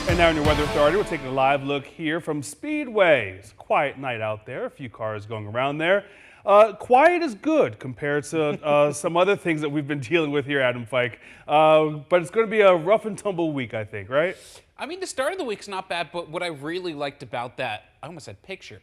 And now in your weather authority, we're taking a live look here from Speedway. It's a quiet night out there, a few cars going around there. Quiet is good compared to some other things that we've been dealing with here, Adam Feick. But it's going to be a rough and tumble week, I think, right? I mean, the start of the week's not bad, but what I really liked about that, I almost said picture,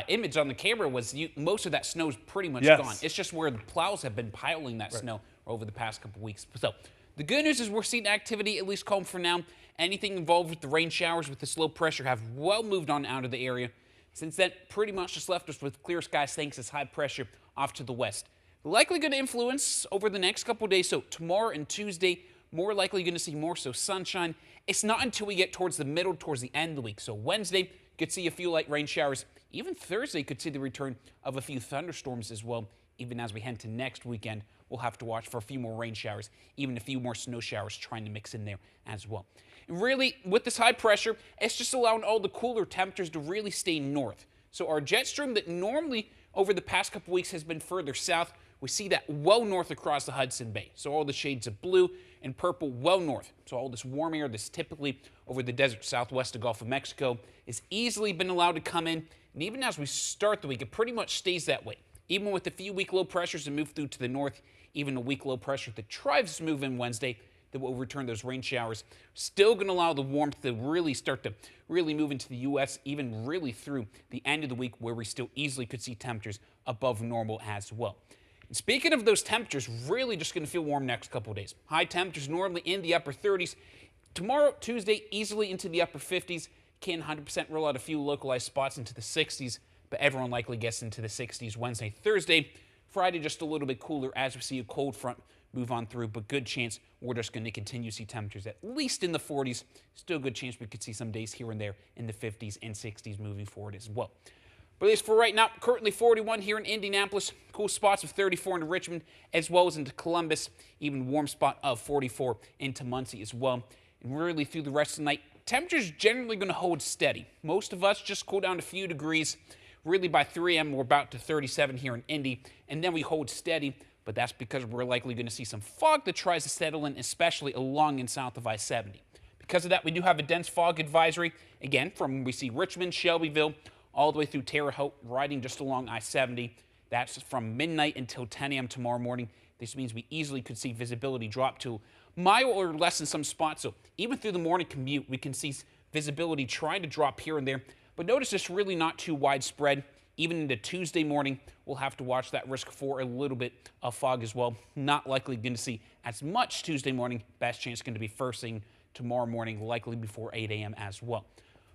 image on the camera was most of that snow's pretty much gone. It's just where the plows have been piling that snow over the past couple weeks. So the good news is we're seeing activity at least calm for now. Anything involved with the rain showers with the slow pressure have well moved on out of the area. Since then, pretty much just left us with clear skies thanks to high pressure off to the west. Likely going to influence over the next couple of days. So tomorrow and Tuesday, more likely going to see more so sunshine. It's not until we get towards the middle, towards the end of the week. So Wednesday, could see a few light rain showers. Even Thursday could see the return of a few thunderstorms as well. Even as we head to next weekend, we'll have to watch for a few more rain showers, even a few more snow showers trying to mix in there as well. And really, with this high pressure, it's just allowing all the cooler temperatures to really stay north. So our jet stream that normally over the past couple weeks has been further south, we see that well north across the Hudson Bay. So all the shades of blue and purple well north. So all this warm air that's typically over the desert southwest of Gulf of Mexico has easily been allowed to come in. And even as we start the week, it pretty much stays that way. Even with a few weak low pressures that move through to the north, even a weak low pressure that tries to move in Wednesday, that will return those rain showers. Still going to allow the warmth to really start to move into the U.S., even really through the end of the week where we still easily could see temperatures above normal as well. And speaking of those temperatures, really just going to feel warm next couple of days. High temperatures normally in the upper 30s. Tomorrow, Tuesday, easily into the upper 50s. Can 100% roll out a few localized spots into the 60s, but everyone likely gets into the 60s Wednesday, Thursday. Friday, just a little bit cooler as we see a cold front move on through, but good chance we're just going to continue to see temperatures at least in the 40s. Still a good chance we could see some days here and there in the 50s and 60s moving forward as well. But at least for right now, currently 41 here in Indianapolis. Cool spots of 34 into Richmond, as well as into Columbus. Even warm spot of 44 into Muncie as well. And really through the rest of the night, temperatures generally going to hold steady. Most of us just cool down a few degrees. Really by 3 a.m. we're about to 37 here in Indy, and then we hold steady. But that's because we're likely going to see some fog that tries to settle in, especially along and south of I-70. Because of that, we do have a dense fog advisory, again, from we see Richmond, Shelbyville, all the way through Terre Haute, riding just along I-70. That's from midnight until 10 a.m. tomorrow morning. This means we easily could see visibility drop to a mile or less in some spots. So even through the morning commute, we can see visibility trying to drop here and there. But notice it's really not too widespread. Even into Tuesday morning, we'll have to watch that risk for a little bit of fog as well. Not likely going to see as much Tuesday morning. Best chance going to be first thing tomorrow morning, likely before 8 a.m. as well.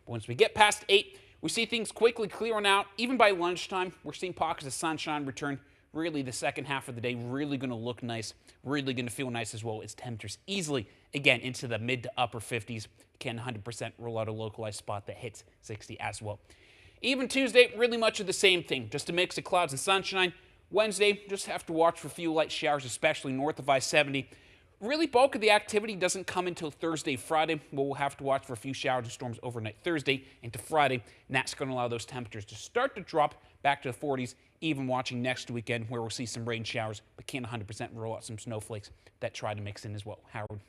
But once we get past 8, we see things quickly clearing out. Even by lunchtime, we're seeing pockets of sunshine return. Really, the second half of the day really going to look nice, really going to feel nice as well as temperatures easily, again, into the mid to upper 50s. Can 100% roll out a localized spot that hits 60 as well. Even Tuesday, really much of the same thing, just a mix of clouds and sunshine. Wednesday, just have to watch for a few light showers, especially north of I-70. Really, bulk of the activity doesn't come until Thursday, Friday. We'll have to watch for a few showers and storms overnight Thursday into Friday, and that's going to allow those temperatures to start to drop back to the 40s, even watching next weekend where we'll see some rain showers, but can't 100% roll out some snowflakes that try to mix in as well. Howard.